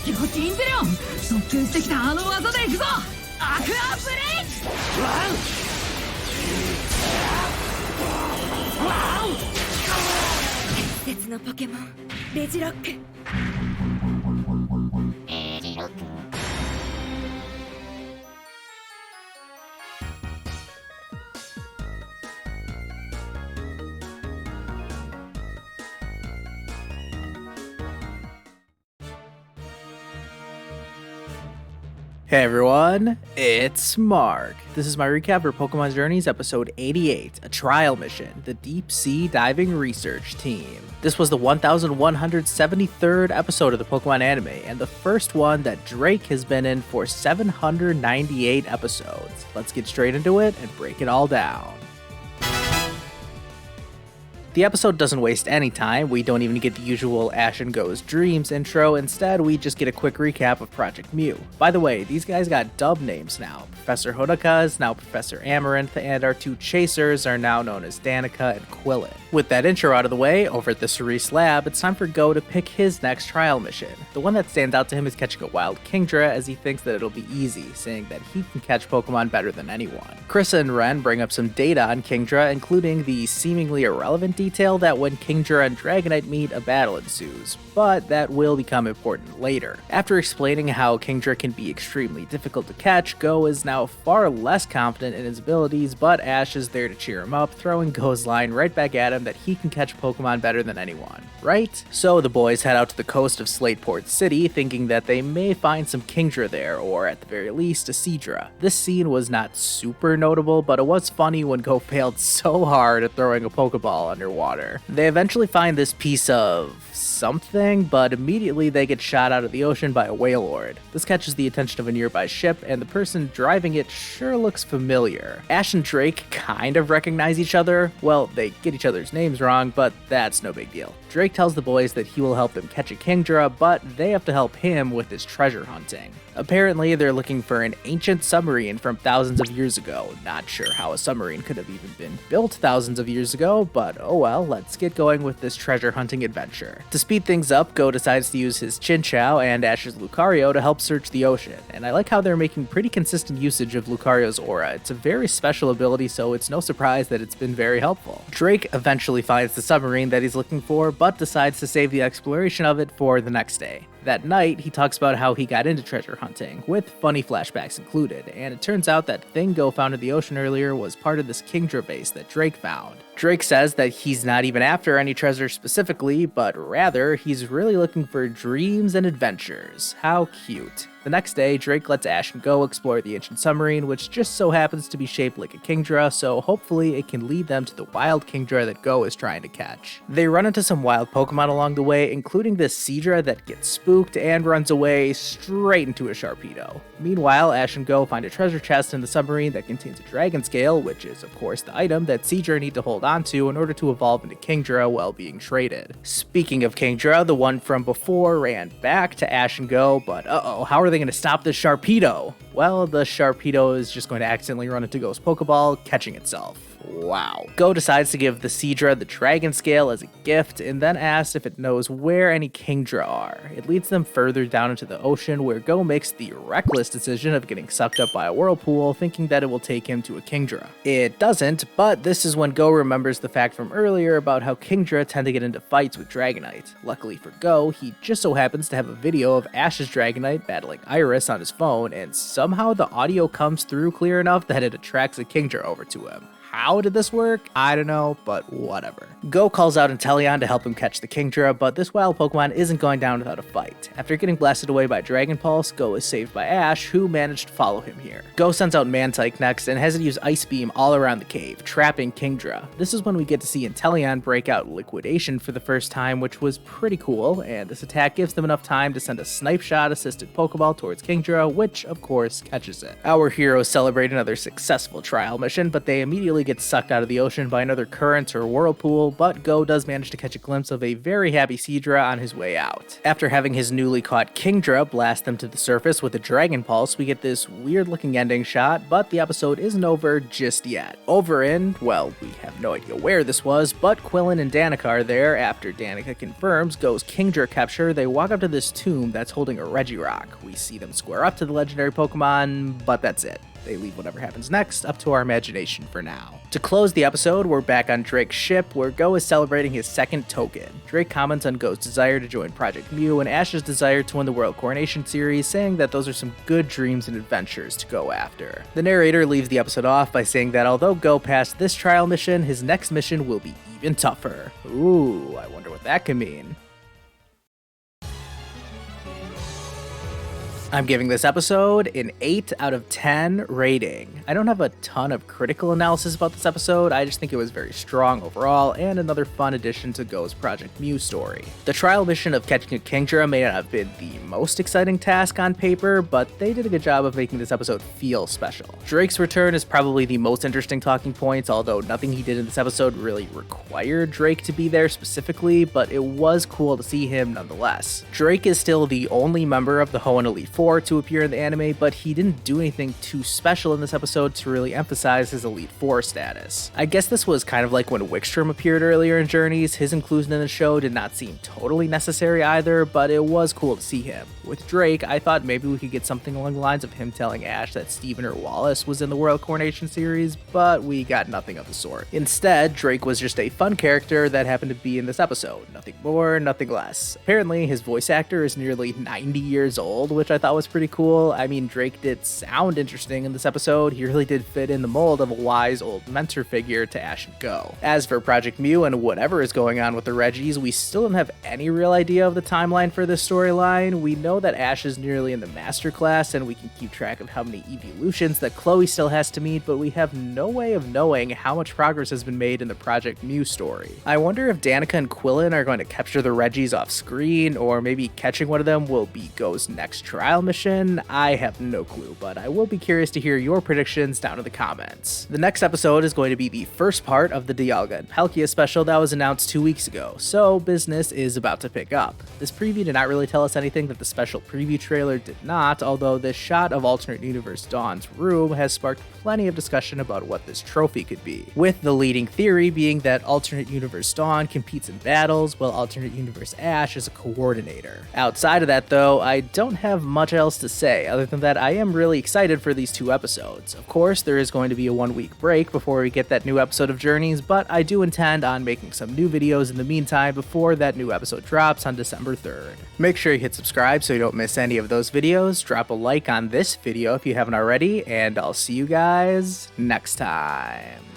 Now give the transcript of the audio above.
気をティンゼリオン特訓してきたあの技でいくぞアクアブレイクワウ伝説のポケモンレジロック。Hey everyone, it's Mark. This is my recap for Pokémon Journeys episode 88, a trial mission, the Deep Sea Diving Research Team. This was the 1173rd episode of the Pokémon anime, and the first one that Drake has been in for 798 episodes. Let's get straight into it and break it all down. The episode doesn't waste any time, we don't even get the usual Ash and Go's Dreams intro, instead we just get a quick recap of Project Mew. By the way, these guys got dub names now. Professor Hodaka is now Professor Amaranth, and our two chasers are now known as Danica and Quillen. With that intro out of the way, over at the Cerise lab, it's time for Go to pick his next trial mission. The one that stands out to him is catching a wild Kingdra, as he thinks that it'll be easy, saying that he can catch Pokemon better than anyone. Krissa and Ren bring up some data on Kingdra, including the seemingly irrelevant detail that when Kingdra and Dragonite meet, a battle ensues, but that will become important later. After explaining how Kingdra can be extremely difficult to catch, Go is now far less confident in his abilities, but Ash is there to cheer him up, throwing Go's line right back at him that he can catch Pokemon better than anyone, right? So the boys head out to the coast of Slateport City, thinking that they may find some Kingdra there, or at the very least, a Seadra. This scene was not super notable, but it was funny when Go failed so hard at throwing a Pokeball underwater. They eventually find this piece of something, but immediately they get shot out of the ocean by a Wailord. This catches the attention of a nearby ship, and the person driving it sure looks familiar. Ash and Drake kind of recognize each other. Well, they get each other's names wrong, but that's no big deal. Drake tells the boys that he will help them catch a Kingdra, but they have to help him with his treasure hunting. Apparently, they're looking for an ancient submarine from thousands of years ago. Not sure how a submarine could have even been built thousands of years ago, but oh well, let's get going with this treasure hunting adventure. To speed things up, Go decides to use his Chinchou and Ash's Lucario to help search the ocean, and I like how they're making pretty consistent usage of Lucario's aura. It's a very special ability, so it's no surprise that it's been very helpful. Drake eventually finds the submarine that he's looking for, but decides to save the exploration of it for the next day. That night, he talks about how he got into treasure hunting, with funny flashbacks included, and it turns out that thing Go found in the ocean earlier was part of this Kingdra base that Drake found. Drake says that he's not even after any treasure specifically, but rather, he's really looking for dreams and adventures. How cute. The next day, Drake lets Ash and Go explore the ancient submarine, which just so happens to be shaped like a Kingdra, so hopefully it can lead them to the wild Kingdra that Go is trying to catch. They run into some wild Pokemon along the way, including this Seadra that gets spooked and runs away straight into a Sharpedo. Meanwhile, Ash and Go find a treasure chest in the submarine that contains a Dragon Scale, which is of course the item that Seadra need to hold onto in order to evolve into Kingdra while being traded. Speaking of Kingdra, the one from before ran back to Ash and Go, but how are they going to stop this Sharpedo? Well, the Sharpedo is just going to accidentally run into Go's Pokeball, catching itself. Wow. Go decides to give the Seadra the Dragon Scale as a gift, and then asks if it knows where any Kingdra are. It leads them further down into the ocean, where Go makes the reckless decision of getting sucked up by a whirlpool, thinking that it will take him to a Kingdra. It doesn't, but this is when Go remembers the fact from earlier about how Kingdra tend to get into fights with Dragonite. Luckily for Go, he just so happens to have a video of Ash's Dragonite battling Iris on his phone, and somehow the audio comes through clear enough that it attracts a Kingdra over to him. How did this work? I don't know, but whatever. Go calls out Inteleon to help him catch the Kingdra, but this wild Pokemon isn't going down without a fight. After getting blasted away by Dragon Pulse, Go is saved by Ash, who managed to follow him here. Go sends out Mantike next and has it use Ice Beam all around the cave, trapping Kingdra. This is when we get to see Inteleon break out Liquidation for the first time, which was pretty cool, and this attack gives them enough time to send a Snipe Shot assisted Pokeball towards Kingdra, which of course catches it. Our heroes celebrate another successful trial mission, but they immediately gets sucked out of the ocean by another current or whirlpool, but Go does manage to catch a glimpse of a very happy Seadra on his way out. After having his newly caught Kingdra blast them to the surface with a Dragon Pulse, we get this weird looking ending shot, but the episode isn't over just yet. Over in, well, we have no idea where this was, but Quillen and Danica are there. After Danica confirms Go's Kingdra capture, they walk up to this tomb that's holding a Regirock. We see them square up to the legendary Pokemon, but that's it. They leave whatever happens next up to our imagination for now. To close the episode, we're back on Drake's ship, where Go is celebrating his second token. Drake comments on Go's desire to join Project Mew and Ash's desire to win the World Coronation Series, saying that those are some good dreams and adventures to go after. The narrator leaves the episode off by saying that although Go passed this trial mission, his next mission will be even tougher. Ooh, I wonder what that could mean. I'm giving this episode an 8 out of 10 rating. I don't have a ton of critical analysis about this episode, I just think it was very strong overall and another fun addition to Go's Project Mew story. The trial mission of catching a Kingdra may not have been the most exciting task on paper, but they did a good job of making this episode feel special. Drake's return is probably the most interesting talking point, although nothing he did in this episode really required Drake to be there specifically, but it was cool to see him nonetheless. Drake is still the only member of the Hoenn Elite Four to appear in the anime, but he didn't do anything too special in this episode to really emphasize his Elite Four status. I guess this was kind of like when Wickstrom appeared earlier in Journeys. His inclusion in the show did not seem totally necessary either, but it was cool to see him. With Drake, I thought maybe we could get something along the lines of him telling Ash that Steven or Wallace was in the World Coronation Series, but we got nothing of the sort. Instead, Drake was just a fun character that happened to be in this episode. Nothing more, nothing less. Apparently, his voice actor is nearly 90 years old, which I thought was pretty cool. I mean, Drake did sound interesting in this episode. He really did fit in the mold of a wise old mentor figure to Ash and Go. As for Project Mew and whatever is going on with the Regis, we still don't have any real idea of the timeline for this storyline. We know that Ash is nearly in the Master Class, and we can keep track of how many evolutions that Chloe still has to meet, but we have no way of knowing how much progress has been made in the Project Mew story. I wonder if Danica and Quillen are going to capture the Regis off screen, or maybe catching one of them will be Go's next trial mission. I have no clue, but I will be curious to hear your predictions down in the comments. The next episode is going to be the first part of the Dialga and Palkia special that was announced 2 weeks ago, so business is about to pick up. This preview did not really tell us anything that the special preview trailer did not, although this shot of Alternate Universe Dawn's room has sparked plenty of discussion about what this trophy could be, with the leading theory being that Alternate Universe Dawn competes in battles while Alternate Universe Ash is a coordinator. Outside of that though, I don't have much else to say, other than that I am really excited for these 2 episodes. Of course, there is going to be a 1-week break before we get that new episode of Journeys, but I do intend on making some new videos in the meantime before that new episode drops on December 3rd. Make sure you hit subscribe so you don't miss any of those videos, drop a like on this video if you haven't already, and I'll see you guys next time.